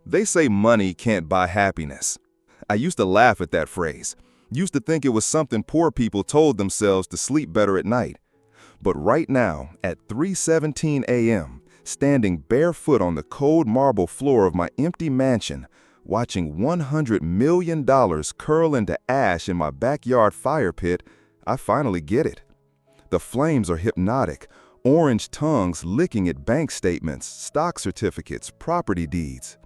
They say money can't buy happiness. I used to laugh at that phrase. Used to think it was something poor people told themselves to sleep better at night. But right now, at 3:17 a.m., standing barefoot on the cold marble floor of my empty mansion, watching $100 million curl into ash in my backyard fire pit, I finally get it. The flames are hypnotic, orange tongues licking at bank statements, stock certificates, property deeds.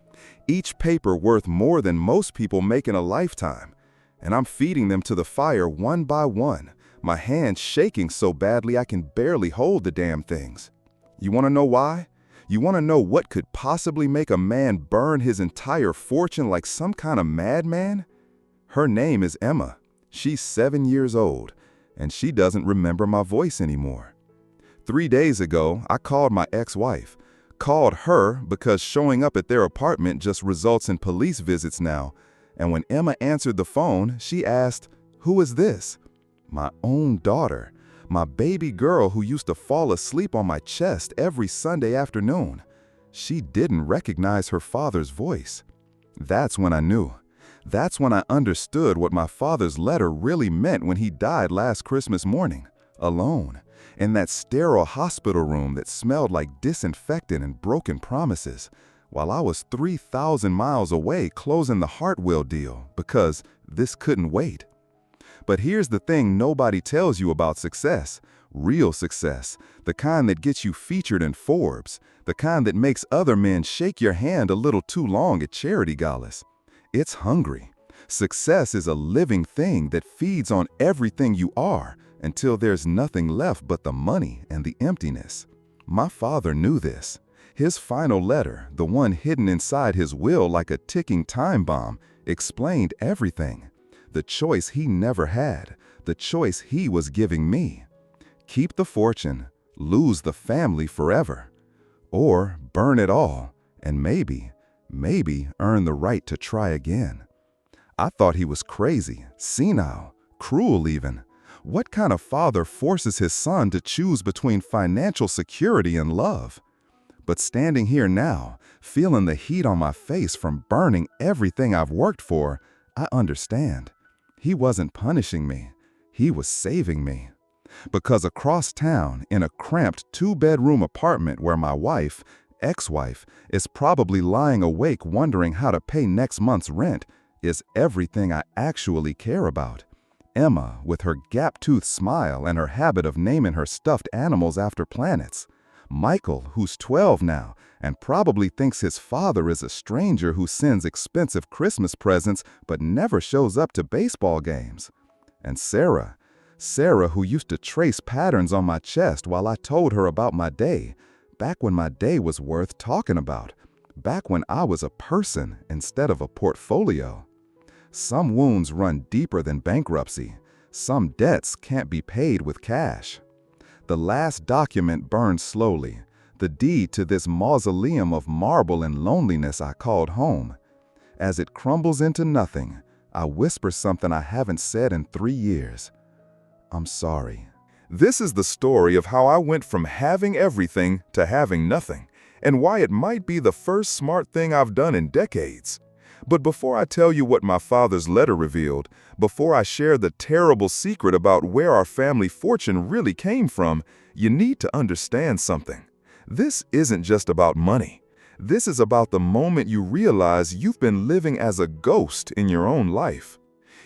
Each paper worth more than most people make in a lifetime. And I'm feeding them to the fire one by one, my hands shaking so badly I can barely hold the damn things. You want to know why? You want to know what could possibly make a man burn his entire fortune like some kind of madman? Her name is Emma. She's 7 years old, and she doesn't remember my voice anymore. 3 days ago, I called my ex-wife. Called her because showing up at their apartment just results in police visits now. And when Emma answered the phone, she asked, "Who is this?" My own daughter, my baby girl who used to fall asleep on my chest every Sunday afternoon. She didn't recognize her father's voice. That's when I knew. That's when I understood what my father's letter really meant when he died last Christmas morning, alone, in that sterile hospital room that smelled like disinfectant and broken promises, while I was 3,000 miles away closing the Hartwell deal because this couldn't wait. But here's the thing nobody tells you about success, real success, the kind that gets you featured in Forbes, the kind that makes other men shake your hand a little too long at charity galas. It's hungry. Success is a living thing that feeds on everything you are until there's nothing left but the money and the emptiness. My father knew this. His final letter, the one hidden inside his will like a ticking time bomb, explained everything. The choice he never had, the choice he was giving me. Keep the fortune, lose the family forever. Or burn it all, and maybe earn the right to try again. I thought he was crazy, senile, cruel even. What kind of father forces his son to choose between financial security and love? But standing here now, feeling the heat on my face from burning everything I've worked for, I understand. He wasn't punishing me. He was saving me. Because across town, in a cramped 2-bedroom apartment where my wife, ex-wife, is probably lying awake wondering how to pay next month's rent, is everything I actually care about. Emma, with her gap-toothed smile and her habit of naming her stuffed animals after planets. Michael, who's 12 now, and probably thinks his father is a stranger who sends expensive Christmas presents but never shows up to baseball games. And Sarah, who used to trace patterns on my chest while I told her about my day, back when my day was worth talking about, back when I was a person instead of a portfolio. Some wounds run deeper than bankruptcy. Some debts can't be paid with cash. The last document burned slowly, the deed to this mausoleum of marble and loneliness I called home. As it crumbles into nothing, I whisper something I haven't said in 3 years. I'm sorry. This is the story of how I went from having everything to having nothing, and why it might be the first smart thing I've done in decades. But before I tell you what my father's letter revealed, before I share the terrible secret about where our family fortune really came from, you need to understand something. This isn't just about money. This is about the moment you realize you've been living as a ghost in your own life.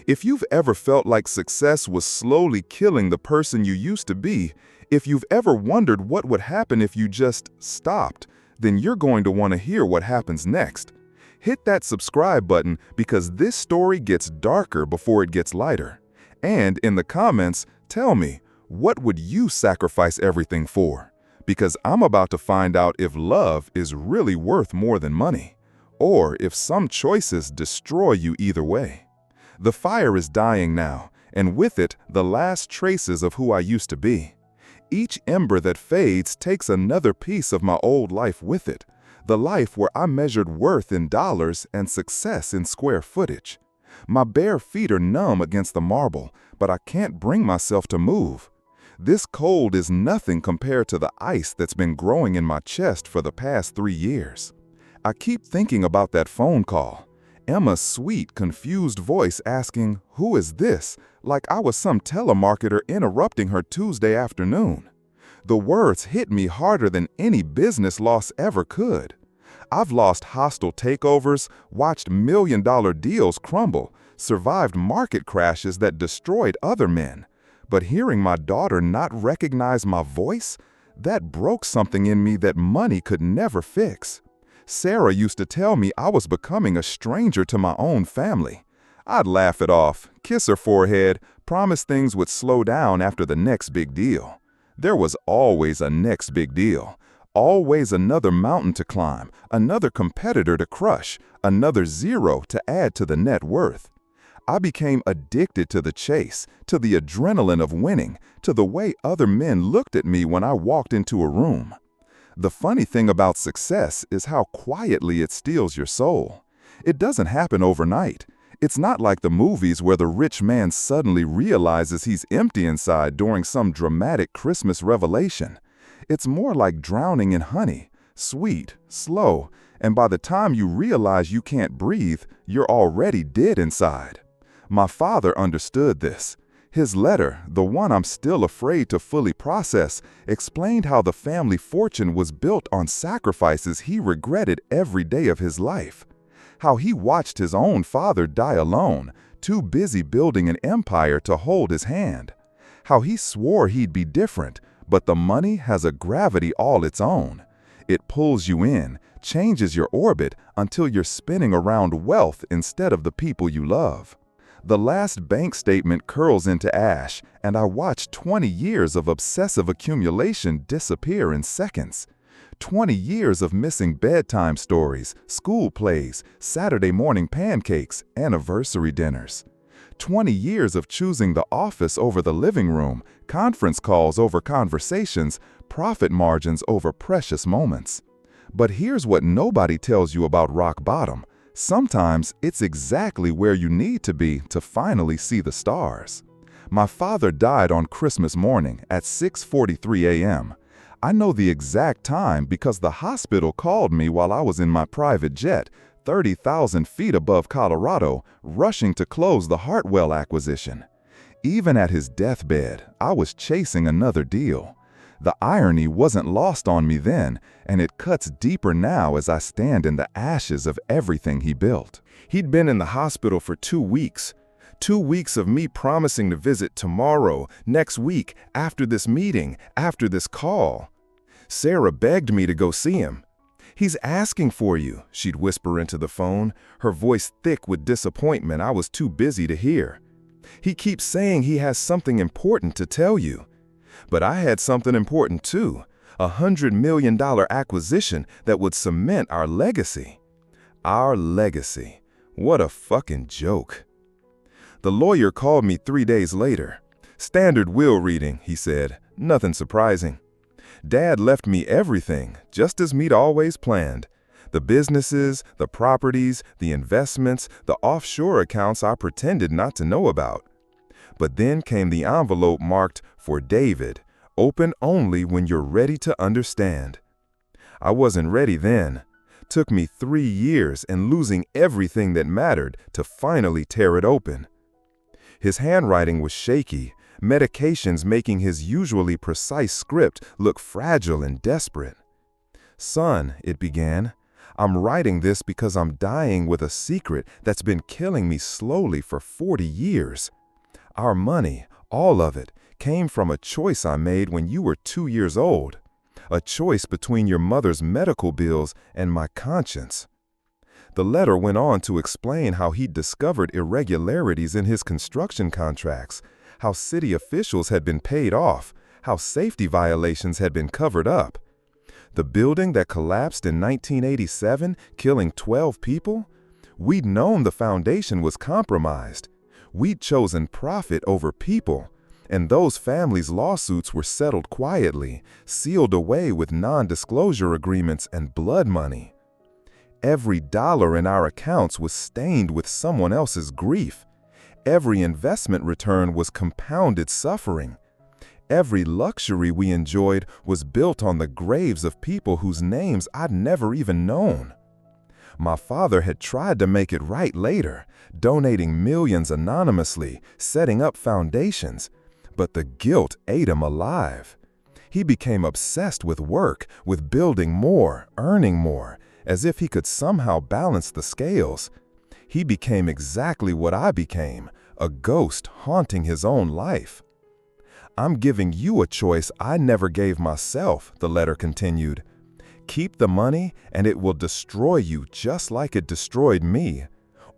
If you've ever felt like success was slowly killing the person you used to be, if you've ever wondered what would happen if you just stopped, then you're going to want to hear what happens next. Hit that subscribe button because this story gets darker before it gets lighter. And in the comments, tell me, what would you sacrifice everything for? Because I'm about to find out if love is really worth more than money, or if some choices destroy you either way. The fire is dying now, and with it, the last traces of who I used to be. Each ember that fades takes another piece of my old life with it. The life where I measured worth in dollars and success in square footage. My bare feet are numb against the marble, but I can't bring myself to move. This cold is nothing compared to the ice that's been growing in my chest for the past 3 years. I keep thinking about that phone call. Emma's sweet, confused voice asking, "Who is this?" like I was some telemarketer interrupting her Tuesday afternoon. The words hit me harder than any business loss ever could. I've lost hostile takeovers, watched million-dollar deals crumble, survived market crashes that destroyed other men. But hearing my daughter not recognize my voice, that broke something in me that money could never fix. Sarah used to tell me I was becoming a stranger to my own family. I'd laugh it off, kiss her forehead, promise things would slow down after the next big deal. There was always a next big deal, always another mountain to climb, another competitor to crush, another zero to add to the net worth. I became addicted to the chase, to the adrenaline of winning, to the way other men looked at me when I walked into a room. The funny thing about success is how quietly it steals your soul. It doesn't happen overnight. It's not like the movies where the rich man suddenly realizes he's empty inside during some dramatic Christmas revelation. It's more like drowning in honey, sweet, slow, and by the time you realize you can't breathe, you're already dead inside. My father understood this. His letter, the one I'm still afraid to fully process, explained how the family fortune was built on sacrifices he regretted every day of his life. How he watched his own father die alone, too busy building an empire to hold his hand. How he swore he'd be different, but the money has a gravity all its own. It pulls you in, changes your orbit until you're spinning around wealth instead of the people you love. The last bank statement curls into ash, and I watch 20 years of obsessive accumulation disappear in seconds. 20 years of missing bedtime stories, school plays, Saturday morning pancakes, anniversary dinners. 20 years of choosing the office over the living room, conference calls over conversations, profit margins over precious moments. But here's what nobody tells you about rock bottom. Sometimes it's exactly where you need to be to finally see the stars. My father died on Christmas morning at 6:43 a.m. I know the exact time because the hospital called me while I was in my private jet, 30,000 feet above Colorado, rushing to close the Hartwell acquisition. Even at his deathbed, I was chasing another deal. The irony wasn't lost on me then, and it cuts deeper now as I stand in the ashes of everything he built. He'd been in the hospital for 2 weeks. 2 weeks of me promising to visit tomorrow, next week, after this meeting, after this call. Sarah begged me to go see him. "He's asking for you," she'd whisper into the phone, her voice thick with disappointment I was too busy to hear. "He keeps saying he has something important to tell you." But I had something important too, a $100 million acquisition that would cement our legacy. Our legacy. What a fucking joke. The lawyer called me 3 days later. "Standard will reading," he said. "Nothing surprising. Dad left me everything, just as me'd always planned. The businesses, the properties, the investments, the offshore accounts I pretended not to know about. But then came the envelope marked for David, open only when you're ready to understand. I wasn't ready then. Took me 3 years and losing everything that mattered to finally tear it open. His handwriting was shaky, medications making his usually precise script look fragile and desperate. "Son," it began, "I'm writing this because I'm dying with a secret that's been killing me slowly for 40 years. Our money, all of it, came from a choice I made when you were 2 years old. A choice between your mother's medical bills and my conscience." The letter went on to explain how he'd discovered irregularities in his construction contracts, how city officials had been paid off, how safety violations had been covered up. The building that collapsed in 1987, killing 12 people? We'd known the foundation was compromised. We'd chosen profit over people, and those families' lawsuits were settled quietly, sealed away with non-disclosure agreements and blood money. Every dollar in our accounts was stained with someone else's grief. Every investment return was compounded suffering. Every luxury we enjoyed was built on the graves of people whose names I'd never even known. My father had tried to make it right later, donating millions anonymously, setting up foundations. But the guilt ate him alive. He became obsessed with work, with building more, earning more, as if he could somehow balance the scales. He became exactly what I became, a ghost haunting his own life. I'm giving you a choice I never gave myself, the letter continued. Keep the money and it will destroy you just like it destroyed me.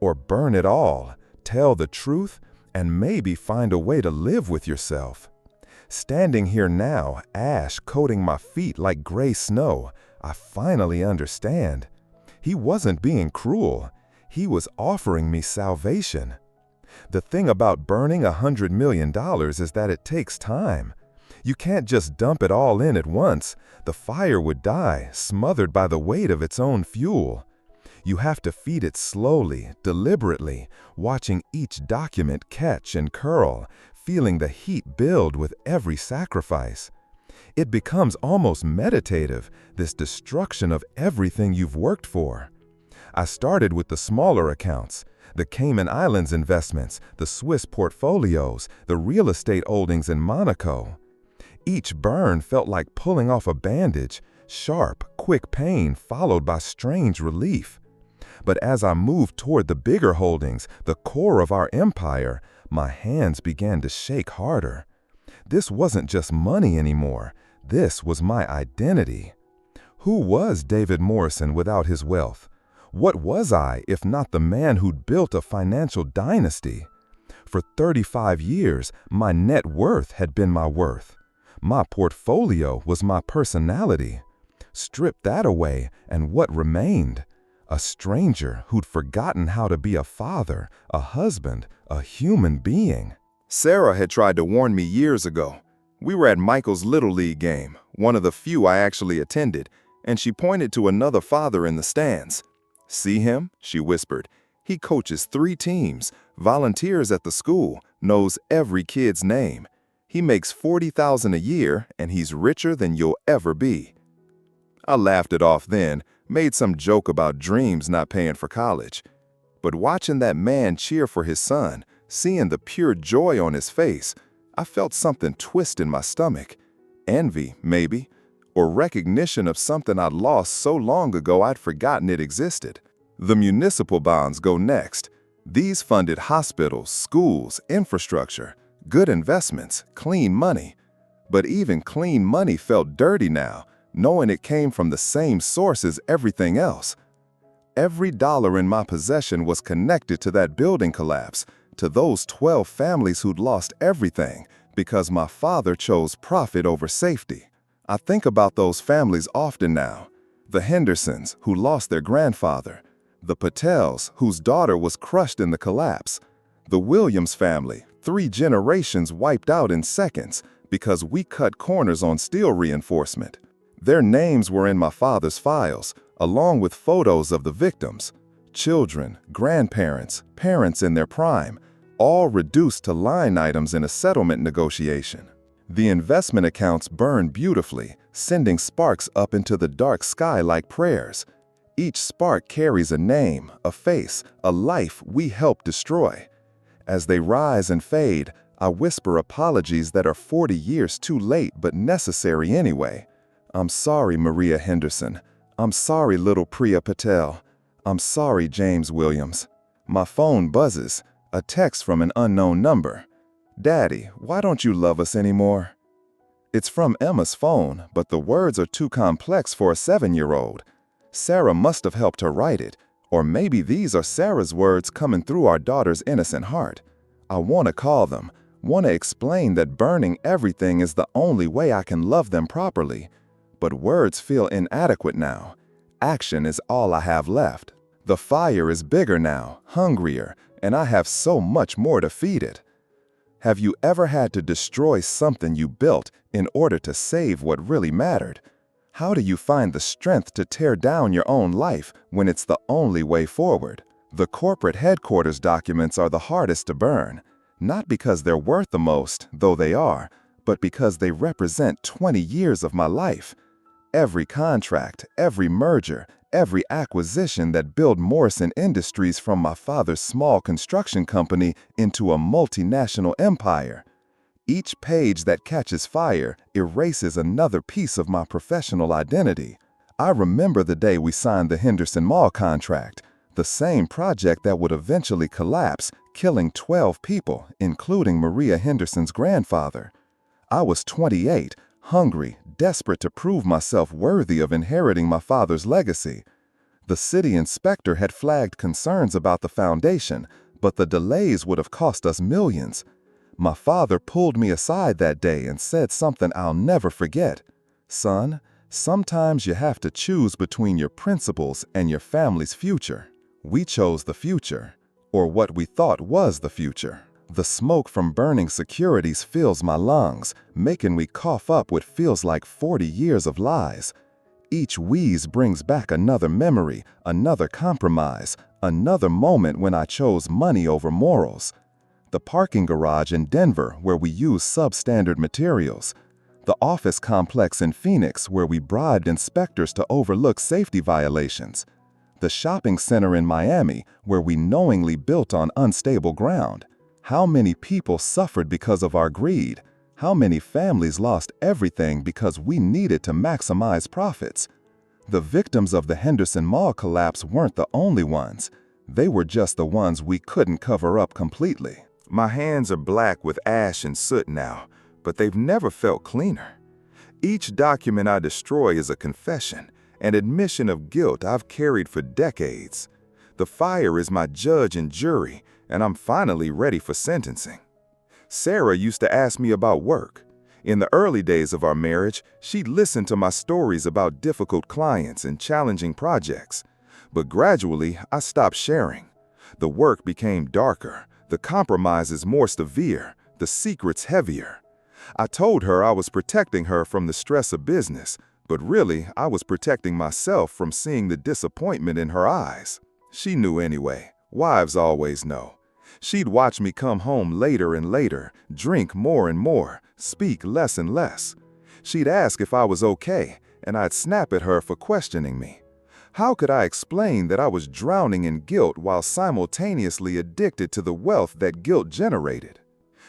Or burn it all, tell the truth, and maybe find a way to live with yourself. Standing here now, ash coating my feet like gray snow, I finally understand. He wasn't being cruel. He was offering me salvation. The thing about burning $100 million is that it takes time. You can't just dump it all in at once. The fire would die, smothered by the weight of its own fuel. You have to feed it slowly, deliberately, watching each document catch and curl, feeling the heat build with every sacrifice. It becomes almost meditative, this destruction of everything you've worked for. I started with the smaller accounts, the Cayman Islands investments, the Swiss portfolios, the real estate holdings in Monaco. Each burn felt like pulling off a bandage, sharp, quick pain followed by strange relief. But as I moved toward the bigger holdings, the core of our empire, my hands began to shake harder. This wasn't just money anymore. This was my identity. Who was David Morrison without his wealth? What was I if not the man who'd built a financial dynasty? For 35 years, my net worth had been my worth. My portfolio was my personality. Strip that away, and what remained? A stranger who'd forgotten how to be a father, a husband, a human being. Sarah had tried to warn me years ago. We were at Michael's Little League game, one of the few I actually attended, and she pointed to another father in the stands. "See him?" she whispered. "He coaches 3 teams, volunteers at the school, knows every kid's name. He makes $40,000 a year, and he's richer than you'll ever be." I laughed it off then, made some joke about dreams not paying for college. But watching that man cheer for his son, seeing the pure joy on his face, I felt something twist in my stomach. Envy, maybe, or recognition of something I'd lost so long ago I'd forgotten it existed. The municipal bonds go next. These funded hospitals, schools, infrastructure, good investments, clean money. But even clean money felt dirty now, knowing it came from the same source as everything else. Every dollar in my possession was connected to that building collapse, to those 12 families who'd lost everything because my father chose profit over safety. I think about those families often now. The Hendersons, who lost their grandfather. The Patels, whose daughter was crushed in the collapse. The Williams family, 3 generations wiped out in seconds because we cut corners on steel reinforcement. Their names were in my father's files, along with photos of the victims. Children, grandparents, parents in their prime, all reduced to line items in a settlement negotiation. The investment accounts burn beautifully, sending sparks up into the dark sky like prayers. Each spark carries a name, a face, a life we helped destroy. As they rise and fade, I whisper apologies that are 40 years too late but necessary anyway. I'm sorry, Maria Henderson. I'm sorry, little Priya Patel. I'm sorry, James Williams. My phone buzzes, a text from an unknown number. "Daddy, why don't you love us anymore?" It's from Emma's phone, but the words are too complex for a 7-year-old. Sarah must have helped her write it, or maybe these are Sarah's words coming through our daughter's innocent heart. I want to call them, want to explain that burning everything is the only way I can love them properly. But words feel inadequate now. Action is all I have left. The fire is bigger now, hungrier, and I have so much more to feed it. Have you ever had to destroy something you built in order to save what really mattered? How do you find the strength to tear down your own life when it's the only way forward? The corporate headquarters documents are the hardest to burn, not because they're worth the most, though they are, but because they represent 20 years of my life. Every contract, every merger, every acquisition that built Morrison Industries from my father's small construction company into a multinational empire. Each page that catches fire erases another piece of my professional identity. I remember the day we signed the Henderson Mall contract, the same project that would eventually collapse, killing 12 people, including Maria Henderson's grandfather. I was 28, hungry, desperate to prove myself worthy of inheriting my father's legacy. The city inspector had flagged concerns about the foundation, but the delays would have cost us millions. My father pulled me aside that day and said something I'll never forget. "Son, sometimes you have to choose between your principles and your family's future." We chose the future, or what we thought was the future. The smoke from burning securities fills my lungs, making me cough up what feels like 40 years of lies. Each wheeze brings back another memory, another compromise, another moment when I chose money over morals. The parking garage in Denver where we used substandard materials. The office complex in Phoenix where we bribed inspectors to overlook safety violations. The shopping center in Miami where we knowingly built on unstable ground. How many people suffered because of our greed? How many families lost everything because we needed to maximize profits? The victims of the Henderson Mall collapse weren't the only ones. They were just the ones we couldn't cover up completely. My hands are black with ash and soot now, but they've never felt cleaner. Each document I destroy is a confession, an admission of guilt I've carried for decades. The fire is my judge and jury, and I'm finally ready for sentencing. Sarah used to ask me about work. In the early days of our marriage, she'd listen to my stories about difficult clients and challenging projects. But gradually, I stopped sharing. The work became darker, the compromises more severe, the secrets heavier. I told her I was protecting her from the stress of business, but really, I was protecting myself from seeing the disappointment in her eyes. She knew anyway. Wives always know. She'd watch me come home later and later, drink more and more, speak less and less. She'd ask if I was okay, and I'd snap at her for questioning me. How could I explain that I was drowning in guilt while simultaneously addicted to the wealth that guilt generated?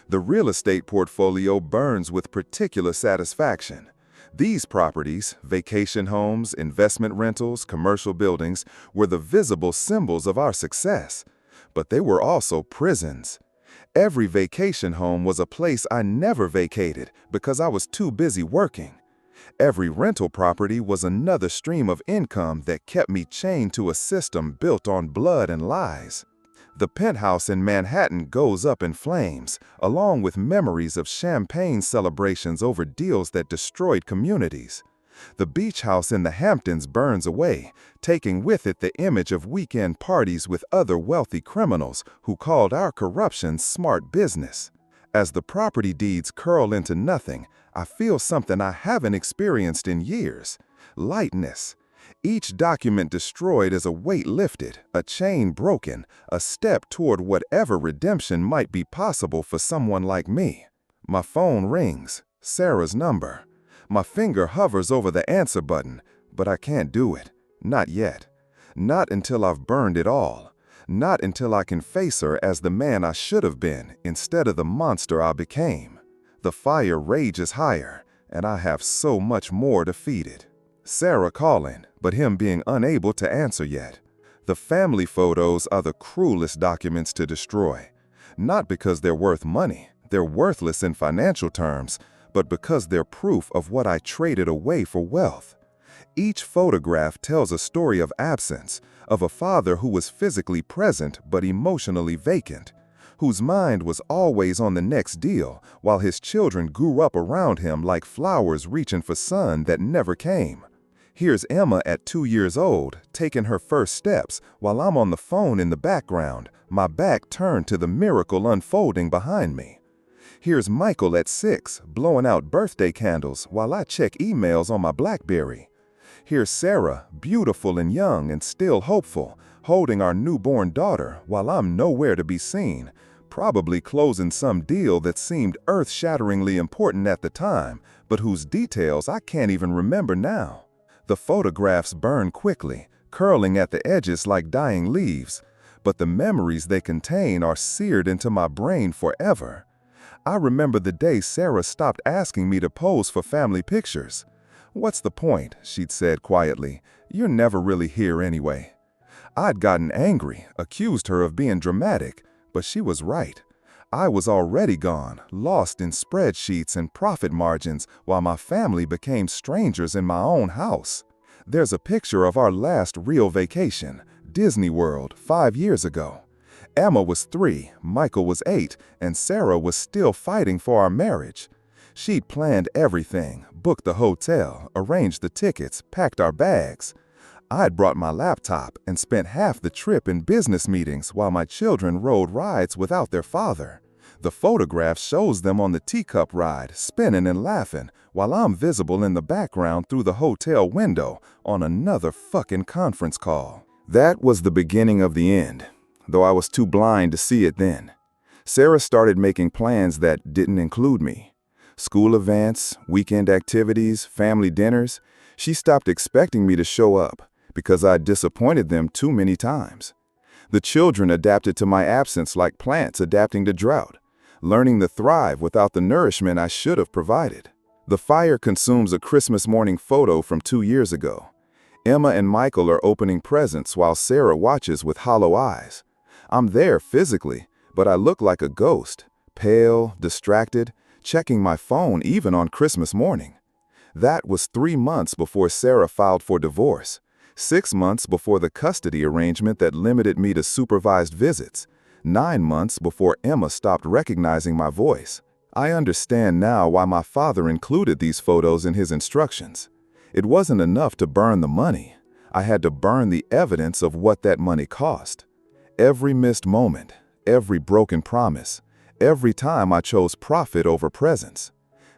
The real estate portfolio burns with particular satisfaction. These properties, vacation homes, investment rentals, commercial buildings, were the visible symbols of our success. But they were also prisons. Every vacation home was a place I never vacated because I was too busy working. Every rental property was another stream of income that kept me chained to a system built on blood and lies. The penthouse in Manhattan goes up in flames, along with memories of champagne celebrations over deals that destroyed communities. The beach house in the Hamptons burns away, taking with it the image of weekend parties with other wealthy criminals who called our corruption smart business. As the property deeds curl into nothing, I feel something I haven't experienced in years: lightness. Each document destroyed is a weight lifted, a chain broken, a step toward whatever redemption might be possible for someone like me. My phone rings, Sarah's number. My finger hovers over the answer button, but I can't do it. Not yet. Not until I've burned it all. Not until I can face her as the man I should have been instead of the monster I became. The fire rages higher, and I have so much more to feed it. Sarah calling, but him being unable to answer yet. The family photos are the cruelest documents to destroy. Not because they're worth money, they're worthless in financial terms, but because they're proof of what I traded away for wealth. Each photograph tells a story of absence, of a father who was physically present but emotionally vacant, whose mind was always on the next deal while his children grew up around him like flowers reaching for sun that never came. Here's Emma at 2 years old, taking her first steps while I'm on the phone in the background, my back turned to the miracle unfolding behind me. Here's Michael at 6, blowing out birthday candles while I check emails on my BlackBerry. Here's Sarah, beautiful and young and still hopeful, holding our newborn daughter while I'm nowhere to be seen, probably closing some deal that seemed earth-shatteringly important at the time, but whose details I can't even remember now. The photographs burn quickly, curling at the edges like dying leaves, but the memories they contain are seared into my brain forever. I remember the day Sarah stopped asking me to pose for family pictures. "What's the point?" she'd said quietly. "You're never really here anyway." I'd gotten angry, accused her of being dramatic, but she was right. I was already gone, lost in spreadsheets and profit margins while my family became strangers in my own house. There's a picture of our last real vacation, Disney World, 5 years ago. Emma was 3, Michael was 8, and Sarah was still fighting for our marriage. She'd planned everything, booked the hotel, arranged the tickets, packed our bags. I'd brought my laptop and spent half the trip in business meetings while my children rode rides without their father. The photograph shows them on the teacup ride, spinning and laughing, while I'm visible in the background through the hotel window on another fucking conference call. That was the beginning of the end, though I was too blind to see it then. Sarah started making plans that didn't include me. School events, weekend activities, family dinners. She stopped expecting me to show up because I'd disappointed them too many times. The children adapted to my absence like plants adapting to drought, learning to thrive without the nourishment I should have provided. The fire consumes a Christmas morning photo from 2 years ago. Emma and Michael are opening presents while Sarah watches with hollow eyes. I'm there physically, but I look like a ghost, pale, distracted, checking my phone even on Christmas morning. That was 3 months before Sarah filed for divorce, 6 months before the custody arrangement that limited me to supervised visits, 9 months before Emma stopped recognizing my voice. I understand now why my father included these photos in his instructions. It wasn't enough to burn the money. I had to burn the evidence of what that money cost. Every missed moment, every broken promise, every time I chose profit over presence.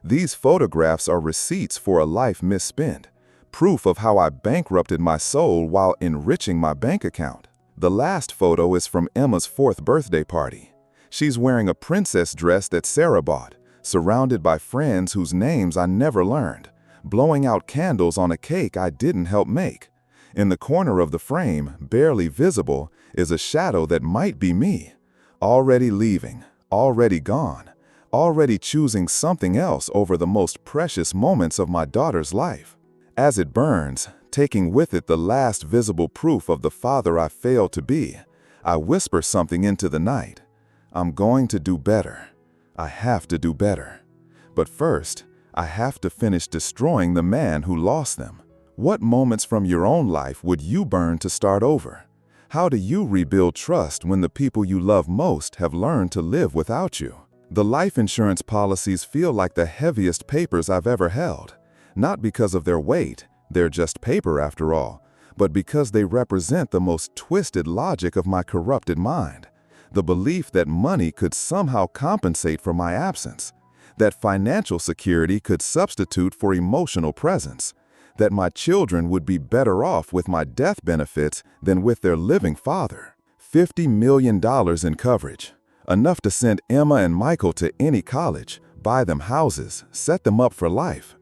These photographs are receipts for a life misspent, proof of how I bankrupted my soul while enriching my bank account. The last photo is from Emma's 4th birthday party. She's wearing a princess dress that Sarah bought, surrounded by friends whose names I never learned, blowing out candles on a cake I didn't help make. In the corner of the frame, barely visible, is a shadow that might be me, already leaving, already gone, already choosing something else over the most precious moments of my daughter's life. As it burns, taking with it the last visible proof of the father I failed to be, I whisper something into the night. I'm going to do better. I have to do better. But first, I have to finish destroying the man who lost them. What moments from your own life would you burn to start over? How do you rebuild trust when the people you love most have learned to live without you? The life insurance policies feel like the heaviest papers I've ever held. Not because of their weight, they're just paper after all, but because they represent the most twisted logic of my corrupted mind. The belief that money could somehow compensate for my absence, that financial security could substitute for emotional presence, that my children would be better off with my death benefits than with their living father. $50 million in coverage, enough to send Emma and Michael to any college, buy them houses, set them up for life.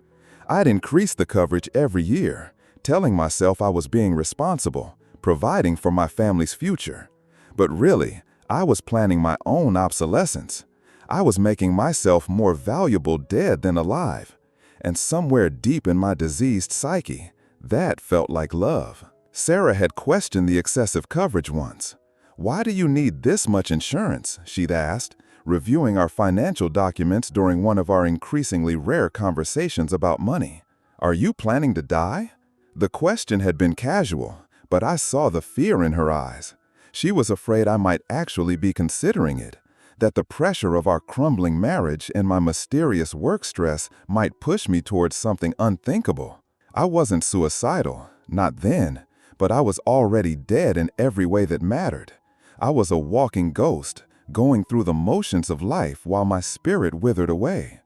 I'd increase the coverage every year, telling myself I was being responsible, providing for my family's future. But really, I was planning my own obsolescence. I was making myself more valuable dead than alive. And somewhere deep in my diseased psyche, that felt like love. Sarah had questioned the excessive coverage once. "Why do you need this much insurance?" she'd asked, reviewing our financial documents during one of our increasingly rare conversations about money. "Are you planning to die?" The question had been casual, but I saw the fear in her eyes. She was afraid I might actually be considering it, that the pressure of our crumbling marriage and my mysterious work stress might push me towards something unthinkable. I wasn't suicidal, not then, but I was already dead in every way that mattered. I was a walking ghost, going through the motions of life while my spirit withered away.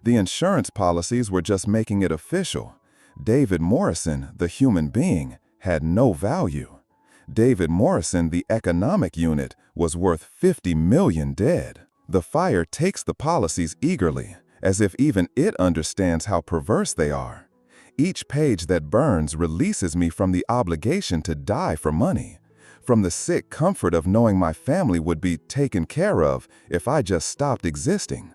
The insurance policies were just making it official. David Morrison, the human being, had no value. David Morrison, the economic unit, was worth 50 million dead. The fire takes the policies eagerly, as if even it understands how perverse they are. Each page that burns releases me from the obligation to die for money, from the sick comfort of knowing my family would be taken care of if I just stopped existing.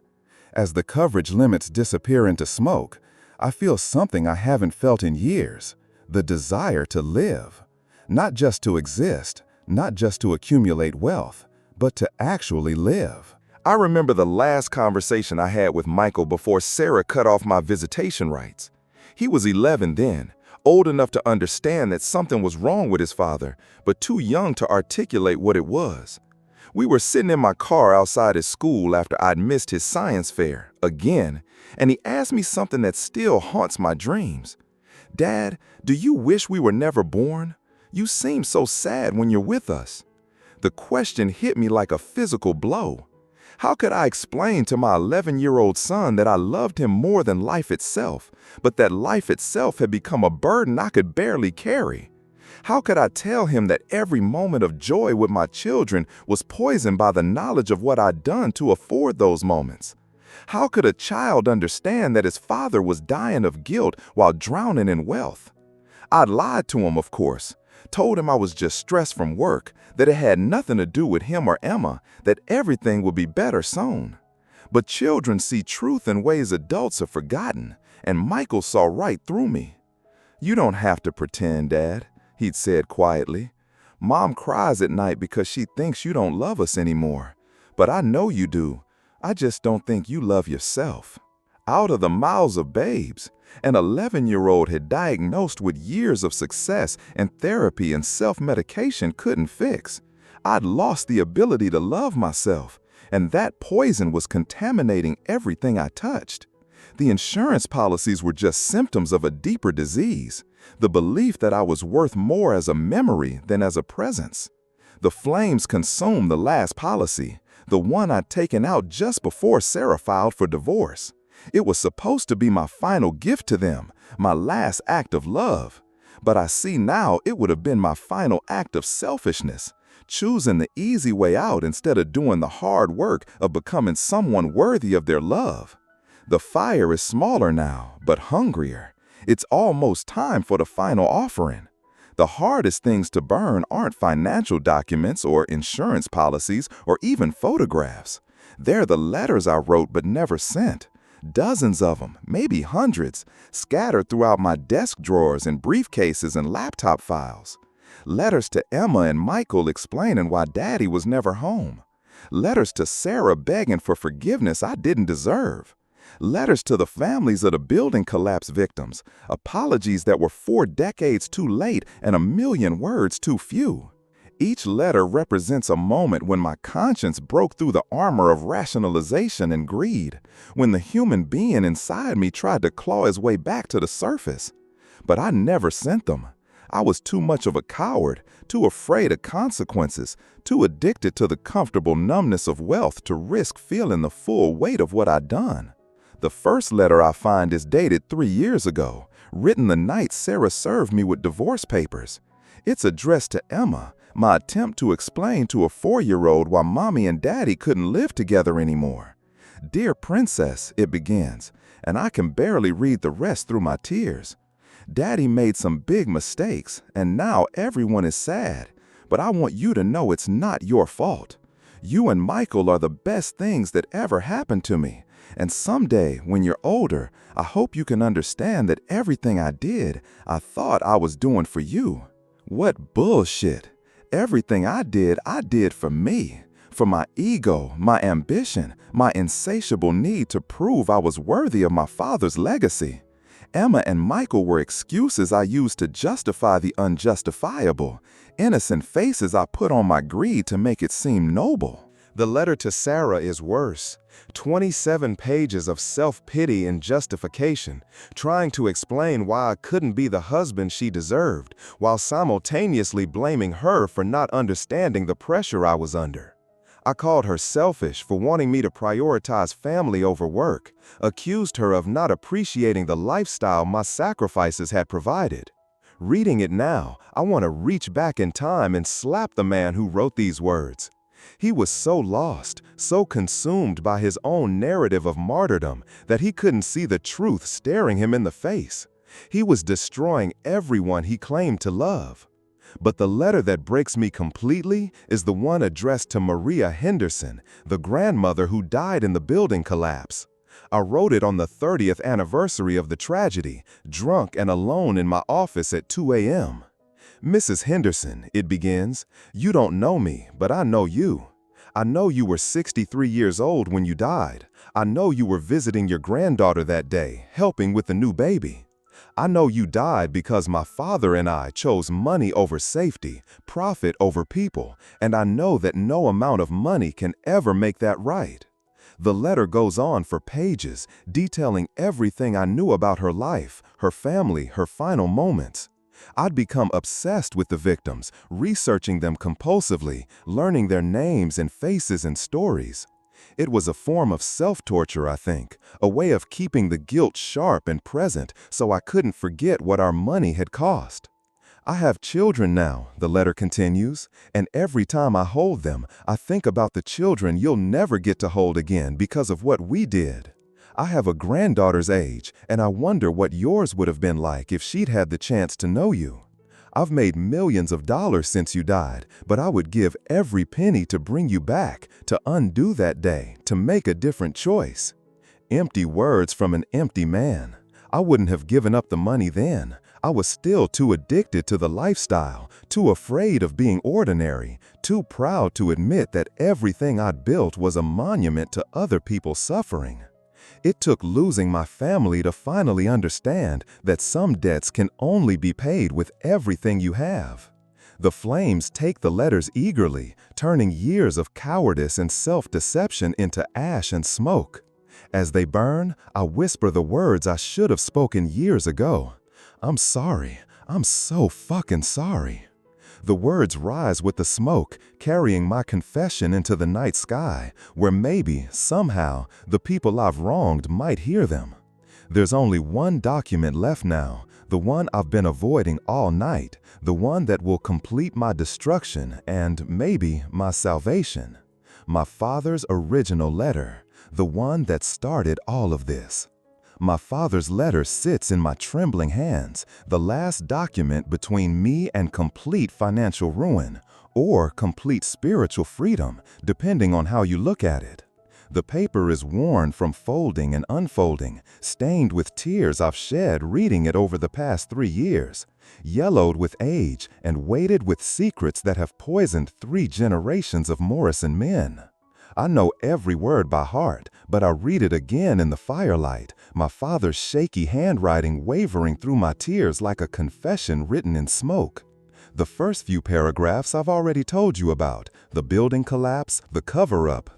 As the coverage limits disappear into smoke, I feel something I haven't felt in years, the desire to live. Not just to exist, not just to accumulate wealth, but to actually live. I remember the last conversation I had with Michael before Sarah cut off my visitation rights. He was 11 then, old enough to understand that something was wrong with his father, but too young to articulate what it was. We were sitting in my car outside his school after I'd missed his science fair, again, and he asked me something that still haunts my dreams. "Dad, do you wish we were never born? You seem so sad when you're with us." The question hit me like a physical blow. How could I explain to my 11-year-old son that I loved him more than life itself, but that life itself had become a burden I could barely carry? How could I tell him that every moment of joy with my children was poisoned by the knowledge of what I'd done to afford those moments? How could a child understand that his father was dying of guilt while drowning in wealth? I'd lied to him, of course. Told him I was just stressed from work, that it had nothing to do with him or Emma, that everything would be better soon. But children see truth in ways adults have forgotten, and Michael saw right through me. "You don't have to pretend, Dad," he'd said quietly. "Mom cries at night because she thinks you don't love us anymore. But I know you do. I just don't think you love yourself." Out of the mouths of babes, an 11-year-old had diagnosed with years of success and therapy and self-medication couldn't fix. I'd lost the ability to love myself, and that poison was contaminating everything I touched. The insurance policies were just symptoms of a deeper disease, the belief that I was worth more as a memory than as a presence. The flames consumed the last policy, the one I'd taken out just before Sarah filed for divorce. It was supposed to be my final gift to them, my last act of love. But I see now it would have been my final act of selfishness, choosing the easy way out instead of doing the hard work of becoming someone worthy of their love. The fire is smaller now, but hungrier. It's almost time for the final offering. The hardest things to burn aren't financial documents or insurance policies or even photographs. They're the letters I wrote but never sent. Dozens of them, maybe hundreds, scattered throughout my desk drawers and briefcases and laptop files. Letters to Emma and Michael explaining why Daddy was never home. Letters to Sarah begging for forgiveness I didn't deserve. Letters to the families of the building collapse victims, apologies that were 4 decades too late and 1,000,000 words too few. Each letter represents a moment when my conscience broke through the armor of rationalization and greed, when the human being inside me tried to claw his way back to the surface. But I never sent them. I was too much of a coward, too afraid of consequences, too addicted to the comfortable numbness of wealth to risk feeling the full weight of what I'd done. The first letter I find is dated 3 years ago, written the night Sarah served me with divorce papers. It's addressed to Emma, my attempt to explain to a 4-year-old why Mommy and Daddy couldn't live together anymore. "Dear Princess," it begins, and I can barely read the rest through my tears. "Daddy made some big mistakes, and now everyone is sad, but I want you to know it's not your fault. You and Michael are the best things that ever happened to me, and someday, when you're older, I hope you can understand that everything I did, I thought I was doing for you." What bullshit! Everything I did for me, for my ego, my ambition, my insatiable need to prove I was worthy of my father's legacy. Emma and Michael were excuses I used to justify the unjustifiable, innocent faces I put on my greed to make it seem noble. The letter to Sarah is worse. 27 pages of self-pity and justification, trying to explain why I couldn't be the husband she deserved, while simultaneously blaming her for not understanding the pressure I was under. I called her selfish for wanting me to prioritize family over work, accused her of not appreciating the lifestyle my sacrifices had provided. Reading it now, I want to reach back in time and slap the man who wrote these words. He was so lost, so consumed by his own narrative of martyrdom that he couldn't see the truth staring him in the face. He was destroying everyone he claimed to love. But the letter that breaks me completely is the one addressed to Maria Henderson, the grandmother who died in the building collapse. I wrote it on the 30th anniversary of the tragedy, drunk and alone in my office at 2 a.m. "Mrs. Henderson," it begins, "you don't know me, but I know you. I know you were 63 years old when you died. I know you were visiting your granddaughter that day, helping with the new baby. I know you died because my father and I chose money over safety, profit over people, and I know that no amount of money can ever make that right." The letter goes on for pages, detailing everything I knew about her life, her family, her final moments. I'd become obsessed with the victims, researching them compulsively, learning their names and faces and stories. It was a form of self-torture, I think, a way of keeping the guilt sharp and present so I couldn't forget what our money had cost. "I have children now," the letter continues, "and every time I hold them, I think about the children you'll never get to hold again because of what we did. I have a granddaughter's age, and I wonder what yours would have been like if she'd had the chance to know you. I've made millions of dollars since you died, but I would give every penny to bring you back, to undo that day, to make a different choice." Empty words from an empty man. I wouldn't have given up the money then. I was still too addicted to the lifestyle, too afraid of being ordinary, too proud to admit that everything I'd built was a monument to other people's suffering. It took losing my family to finally understand that some debts can only be paid with everything you have. The flames take the letters eagerly, turning years of cowardice and self-deception into ash and smoke. As they burn, I whisper the words I should have spoken years ago. "I'm sorry. I'm so fucking sorry." The words rise with the smoke, carrying my confession into the night sky, where maybe, somehow, the people I've wronged might hear them. There's only one document left now, the one I've been avoiding all night, the one that will complete my destruction and, maybe, my salvation. My father's original letter, the one that started all of this. My father's letter sits in my trembling hands, the last document between me and complete financial ruin, or complete spiritual freedom, depending on how you look at it. The paper is worn from folding and unfolding, stained with tears I've shed reading it over the past 3 years, yellowed with age and weighted with secrets that have poisoned 3 generations of Morrison men. I know every word by heart, but I read it again in the firelight, my father's shaky handwriting wavering through my tears like a confession written in smoke. The first few paragraphs I've already told you about: the building collapse, the cover-up,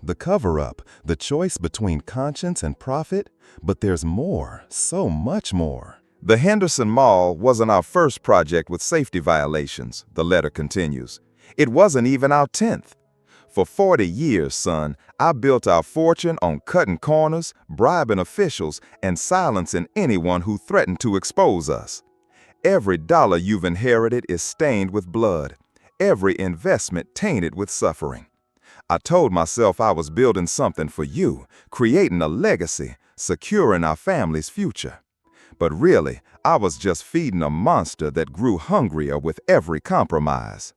the choice between conscience and profit. But there's more, so much more. "The Henderson Mall wasn't our first project with safety violations," the letter continues. "It wasn't even our 10th. For 40 years, son, I built our fortune on cutting corners, bribing officials, and silencing anyone who threatened to expose us. Every dollar you've inherited is stained with blood, every investment tainted with suffering. I told myself I was building something for you, creating a legacy, securing our family's future. But really, I was just feeding a monster that grew hungrier with every compromise.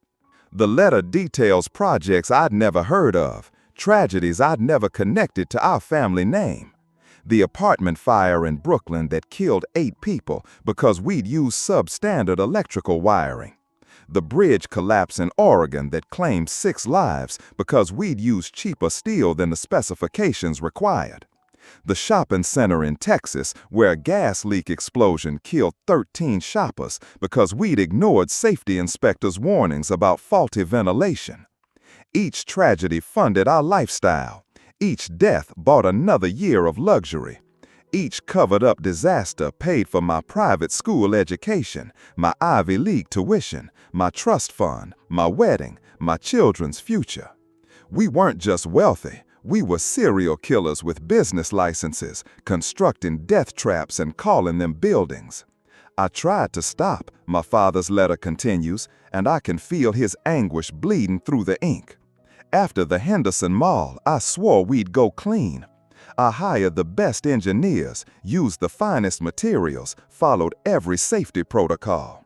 The letter details projects I'd never heard of, tragedies I'd never connected to our family name. The apartment fire in Brooklyn that killed 8 people because we'd used substandard electrical wiring. The bridge collapse in Oregon that claimed 6 lives because we'd used cheaper steel than the specifications required. The shopping center in Texas where a gas leak explosion killed 13 shoppers because we'd ignored safety inspectors' warnings about faulty ventilation. Each tragedy funded our lifestyle. Each death bought another year of luxury. Each covered-up disaster paid for my private school education, my Ivy League tuition, my trust fund, my wedding, my children's future. We weren't just wealthy. We were serial killers with business licenses, constructing death traps and calling them buildings. I tried to stop," my father's letter continues, "and I can feel his anguish bleeding through the ink. After the Henderson Mall, I swore we'd go clean. I hired the best engineers, used the finest materials, followed every safety protocol.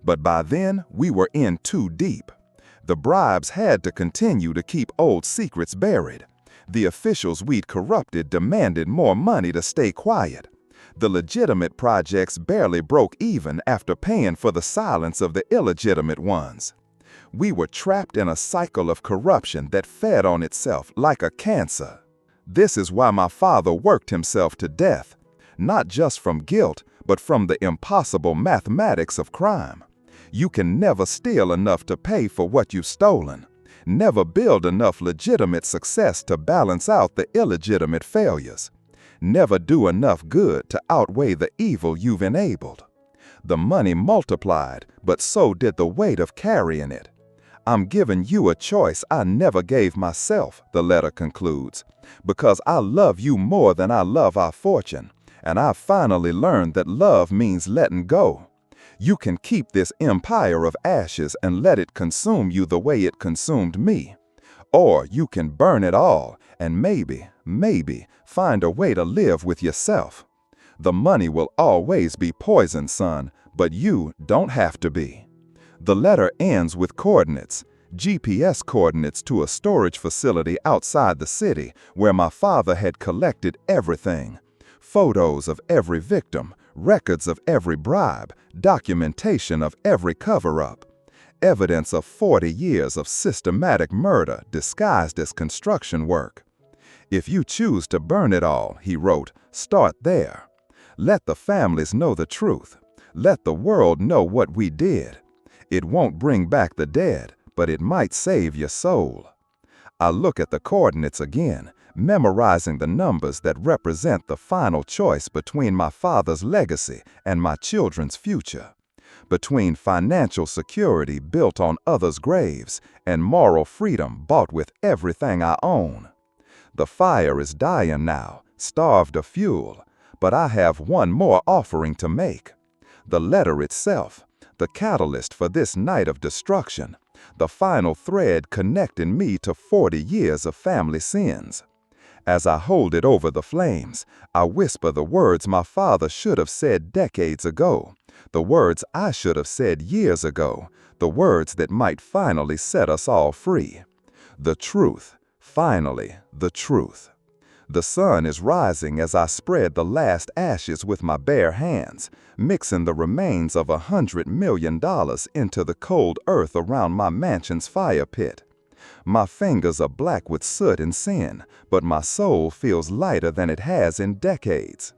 But by then, we were in too deep. The bribes had to continue to keep old secrets buried. The officials we'd corrupted demanded more money to stay quiet. The legitimate projects barely broke even after paying for the silence of the illegitimate ones. We were trapped in a cycle of corruption that fed on itself like a cancer. This is why my father worked himself to death, not just from guilt, but from the impossible mathematics of crime. You can never steal enough to pay for what you've stolen, never build enough legitimate success to balance out the illegitimate failures, never do enough good to outweigh the evil you've enabled. The money multiplied, but so did the weight of carrying it. I'm giving you a choice I never gave myself, the letter concludes, because I love you more than I love our fortune, and I've finally learned that love means letting go. You can keep this empire of ashes and let it consume you the way it consumed me. Or you can burn it all and maybe find a way to live with yourself. The money will always be poison, son, but you don't have to be. The letter ends with coordinates, GPS coordinates to a storage facility outside the city where my father had collected everything. Photos of every victim, records of every bribe, documentation of every cover-up, evidence of 40 years of systematic murder disguised as construction work. If you choose to burn it all, he wrote, start there. Let the families know the truth. Let the world know what we did. It won't bring back the dead, but it might save your soul. I look at the coordinates again, memorizing the numbers that represent the final choice between my father's legacy and my children's future, between financial security built on others' graves and moral freedom bought with everything I own. The fire is dying now, starved of fuel, but I have one more offering to make. The letter itself, the catalyst for this night of destruction, the final thread connecting me to 40 years of family sins. As I hold it over the flames, I whisper the words my father should have said decades ago, the words I should have said years ago, the words that might finally set us all free. The truth, finally, the truth. The sun is rising as I spread the last ashes with my bare hands, mixing the remains of $100 million into the cold earth around my mansion's fire pit. My fingers are black with soot and sin, but my soul feels lighter than it has in decades.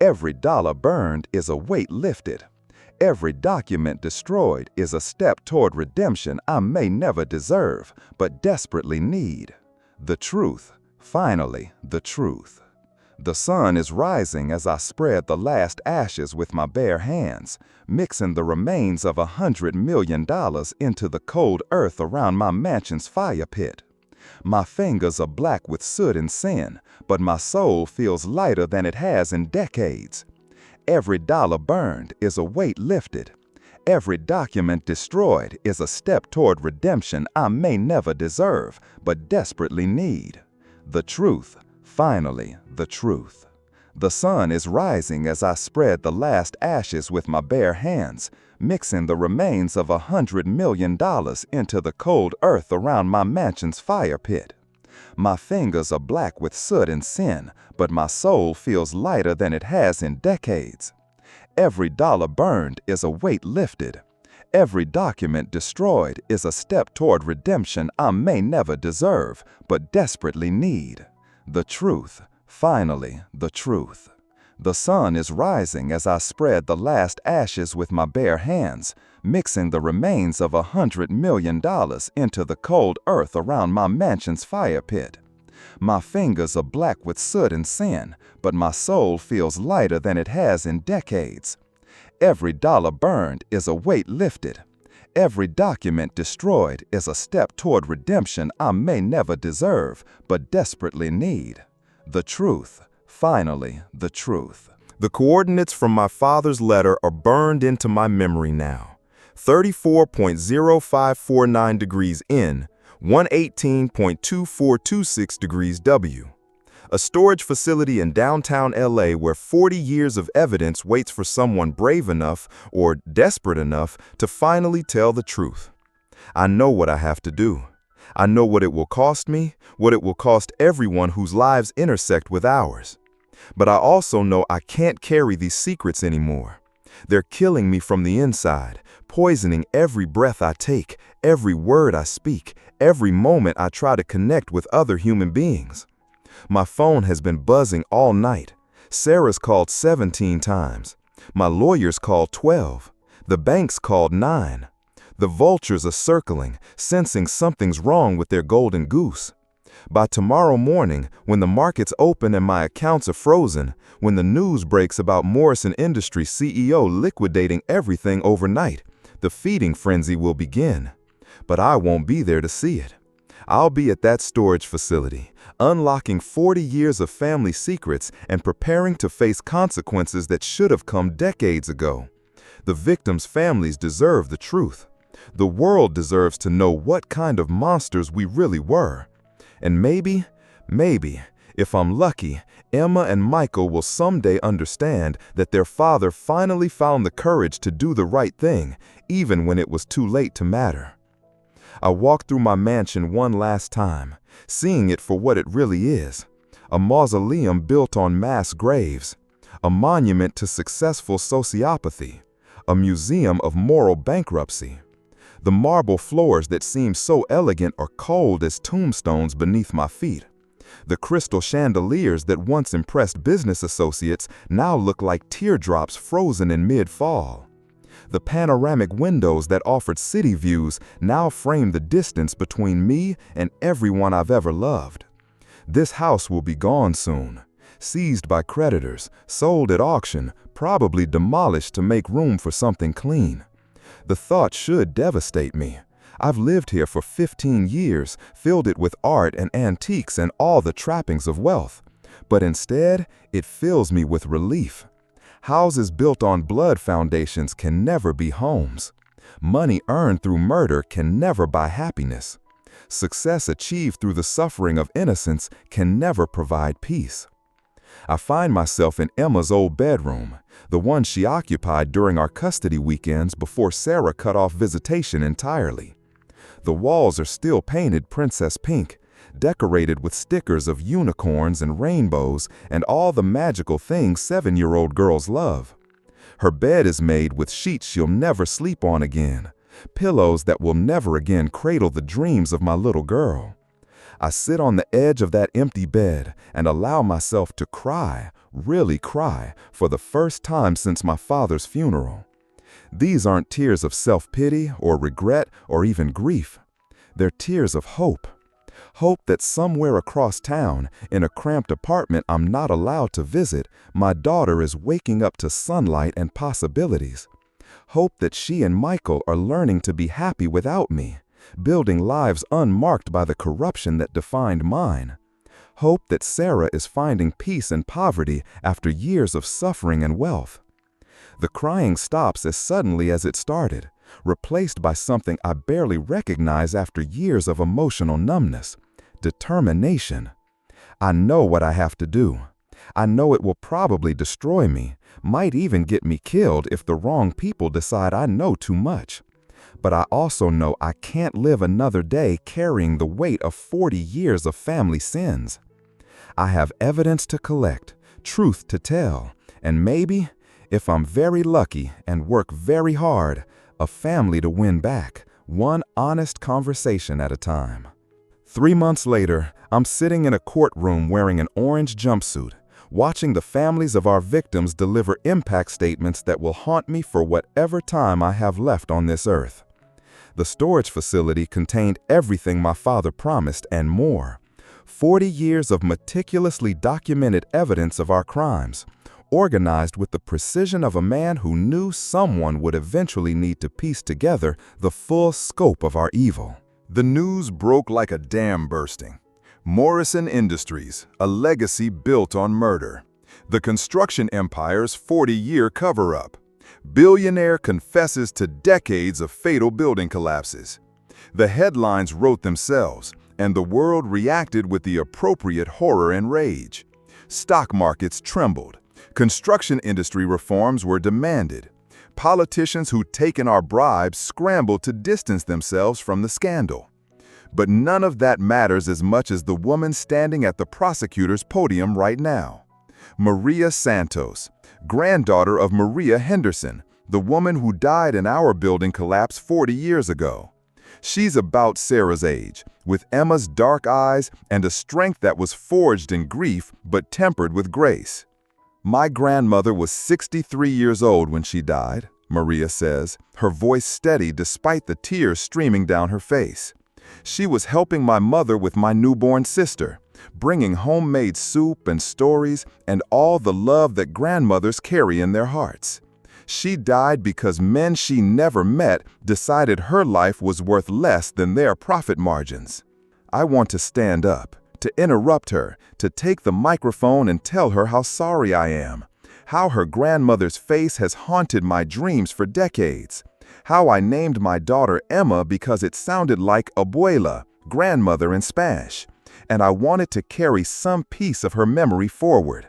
Every dollar burned is a weight lifted. Every document destroyed is a step toward redemption I may never deserve, but desperately need. The truth, finally, the truth. The sun is rising as I spread the last ashes with my bare hands, mixing the remains of $100 million into the cold earth around my mansion's fire pit. My fingers are black with soot and sin, but my soul feels lighter than it has in decades. Every dollar burned is a weight lifted. Every document destroyed is a step toward redemption I may never deserve, but desperately need. The truth, finally, the truth. The sun is rising as I spread the last ashes with my bare hands, mixing the remains of $100 million into the cold earth around my mansion's fire pit. My fingers are black with soot and sin, but my soul feels lighter than it has in decades. Every dollar burned is a weight lifted. Every document destroyed is a step toward redemption I may never deserve, but desperately need. The truth, finally, the truth. The sun is rising as I spread the last ashes with my bare hands, mixing the remains of $100 million into the cold earth around my mansion's fire pit. My fingers are black with soot and sin, but my soul feels lighter than it has in decades. Every dollar burned is a weight lifted. Every document destroyed is a step toward redemption I may never deserve, but desperately need. The truth, finally, the truth. The coordinates from my father's letter are burned into my memory now. 34.0549 degrees N, 118.2426 degrees W. a storage facility in downtown LA where 40 years of evidence waits for someone brave enough or desperate enough to finally tell the truth. I know what I have to do. I know what it will cost me, what it will cost everyone whose lives intersect with ours. But I also know I can't carry these secrets anymore. They're killing me from the inside, poisoning every breath I take, every word I speak, every moment I try to connect with other human beings. My phone has been buzzing all night. Sarah's called 17 times. My lawyer's called 12. The bank's called 9. The vultures are circling, sensing something's wrong with their golden goose. By tomorrow morning, when the markets open and my accounts are frozen, when the news breaks about Morrison Industries CEO liquidating everything overnight, the feeding frenzy will begin. But I won't be there to see it. I'll be at that storage facility, unlocking 40 years of family secrets and preparing to face consequences that should have come decades ago. The victims' families deserve the truth. The world deserves to know what kind of monsters we really were. And maybe, if I'm lucky, Emma and Michael will someday understand that their father finally found the courage to do the right thing, even when it was too late to matter. I walked through my mansion one last time, seeing it for what it really is: a mausoleum built on mass graves, a monument to successful sociopathy, a museum of moral bankruptcy. The marble floors that seem so elegant are cold as tombstones beneath my feet. The crystal chandeliers that once impressed business associates now look like teardrops frozen in mid-fall. The panoramic windows that offered city views now frame the distance between me and everyone I've ever loved. This house will be gone soon, seized by creditors, sold at auction, probably demolished to make room for something clean. The thought should devastate me. I've lived here for 15 years, filled it with art and antiques and all the trappings of wealth. But instead, it fills me with relief. Houses built on blood foundations can never be homes. Money earned through murder can never buy happiness. Success achieved through the suffering of innocence can never provide peace. I find myself in Emma's old bedroom, the one she occupied during our custody weekends before Sarah cut off visitation entirely. The walls are still painted princess pink, decorated with stickers of unicorns and rainbows and all the magical things 7-year-old girls love. Her bed is made with sheets she'll never sleep on again, pillows that will never again cradle the dreams of my little girl. I sit on the edge of that empty bed and allow myself to cry, really cry, for the first time since my father's funeral. These aren't tears of self-pity or regret or even grief. They're tears of hope. Hope that somewhere across town, in a cramped apartment I'm not allowed to visit, my daughter is waking up to sunlight and possibilities. Hope that she and Michael are learning to be happy without me, building lives unmarked by the corruption that defined mine. Hope that Sarah is finding peace in poverty after years of suffering and wealth. The crying stops as suddenly as it started, replaced by something I barely recognize after years of emotional numbness: determination. I know what I have to do. I know it will probably destroy me, might even get me killed if the wrong people decide I know too much. But I also know I can't live another day carrying the weight of 40 years of family sins. I have evidence to collect, truth to tell, and maybe, if I'm very lucky and work very hard, a family to win back, one honest conversation at a time. 3 months later, I'm sitting in a courtroom wearing an orange jumpsuit, watching the families of our victims deliver impact statements that will haunt me for whatever time I have left on this earth. The storage facility contained everything my father promised and more. 40 years of meticulously documented evidence of our crimes, organized with the precision of a man who knew someone would eventually need to piece together the full scope of our evil. The news broke like a dam bursting. Morrison Industries, a legacy built on murder. The construction empire's 40-year cover-up. Billionaire confesses to decades of fatal building collapses. The headlines wrote themselves: and the world reacted with the appropriate horror and rage. Stock markets trembled. Construction industry reforms were demanded. Politicians who'd taken our bribes scrambled to distance themselves from the scandal. But none of that matters as much as the woman standing at the prosecutor's podium right now. Maria Santos, granddaughter of Maria Henderson, the woman who died in our building collapse 40 years ago. She's about Sarah's age, with Emma's dark eyes and a strength that was forged in grief but tempered with grace. My grandmother was 63 years old when she died, Maria says, her voice steady despite the tears streaming down her face. She was helping my mother with my newborn sister, bringing homemade soup and stories and all the love that grandmothers carry in their hearts. She died because men she never met decided her life was worth less than their profit margins. I want to stand up, to interrupt her, to take the microphone and tell her how sorry I am, how her grandmother's face has haunted my dreams for decades, how I named my daughter Emma because it sounded like abuela, grandmother in Spanish, and I wanted to carry some piece of her memory forward.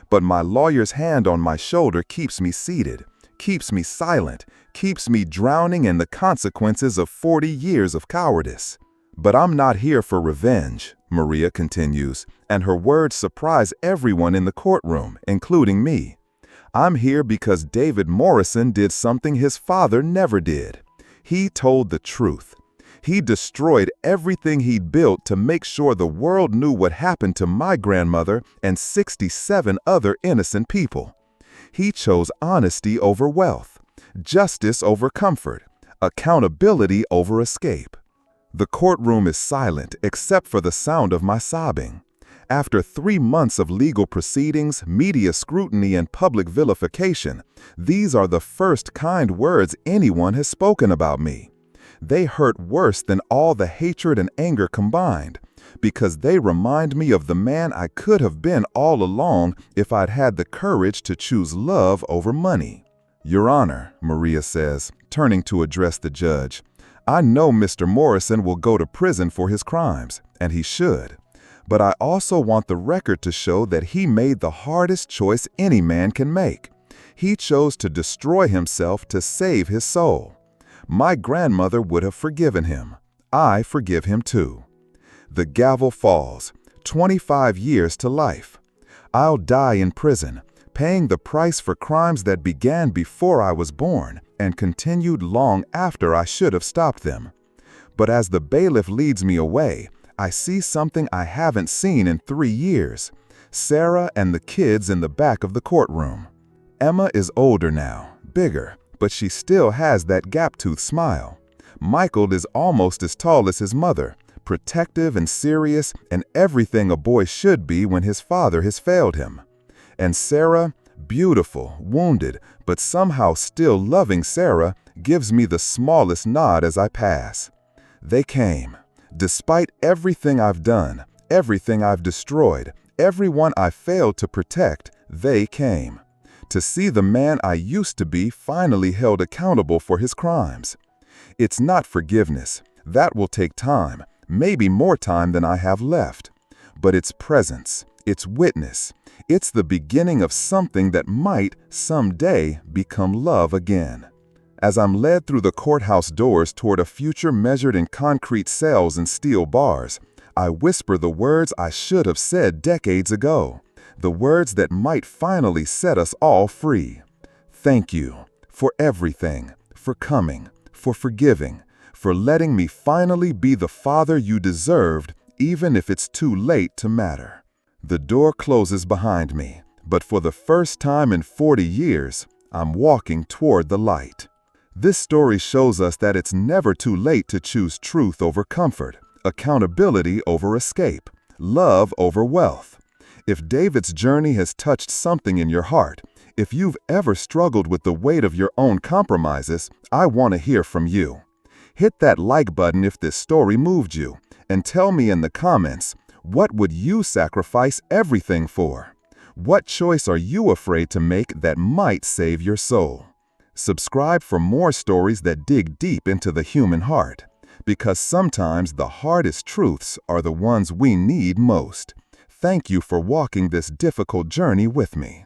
But my lawyer's hand on my shoulder keeps me seated, keeps me silent, keeps me drowning in the consequences of 40 years of cowardice. But I'm not here for revenge, Maria continues, and her words surprise everyone in the courtroom, including me. I'm here because David Morrison did something his father never did. He told the truth. He destroyed everything he'd built to make sure the world knew what happened to my grandmother and 67 other innocent people. He chose honesty over wealth, justice over comfort, accountability over escape. The courtroom is silent except for the sound of my sobbing. After 3 months of legal proceedings, media scrutiny, and public vilification, these are the first kind words anyone has spoken about me. They hurt worse than all the hatred and anger combined, because they remind me of the man I could have been all along if I'd had the courage to choose love over money. Your Honor, Maria says, turning to address the judge, I know Mr. Morrison will go to prison for his crimes, and he should. But I also want the record to show that he made the hardest choice any man can make. He chose to destroy himself to save his soul. My grandmother would have forgiven him. I forgive him too. The gavel falls. 25 years to life. I'll die in prison, paying the price for crimes that began before I was born and continued long after I should have stopped them. But as the bailiff leads me away, I see something I haven't seen in 3 years. Sarah and the kids in the back of the courtroom. Emma is older now, bigger, but she still has that gap-toothed smile. Michael is almost as tall as his mother, protective and serious and everything a boy should be when his father has failed him. And Sarah, beautiful, wounded, but somehow still loving Sarah, gives me the smallest nod as I pass. They came. Despite everything I've done, everything I've destroyed, everyone I failed to protect, they came. To see the man I used to be finally held accountable for his crimes. It's not forgiveness. That will take time, maybe more time than I have left. But it's presence, it's witness. It's the beginning of something that might, someday, become love again. As I'm led through the courthouse doors toward a future measured in concrete cells and steel bars, I whisper the words I should have said decades ago, the words that might finally set us all free. Thank you for everything, for coming, for forgiving, for letting me finally be the father you deserved, even if it's too late to matter. The door closes behind me, but for the first time in 40 years, I'm walking toward the light. This story shows us that it's never too late to choose truth over comfort, accountability over escape, love over wealth. If David's journey has touched something in your heart, if you've ever struggled with the weight of your own compromises, I want to hear from you. Hit that like button if this story moved you, and tell me in the comments, what would you sacrifice everything for? What choice are you afraid to make that might save your soul? Subscribe for more stories that dig deep into the human heart. because sometimes the hardest truths are the ones we need most. Thank you for walking this difficult journey with me.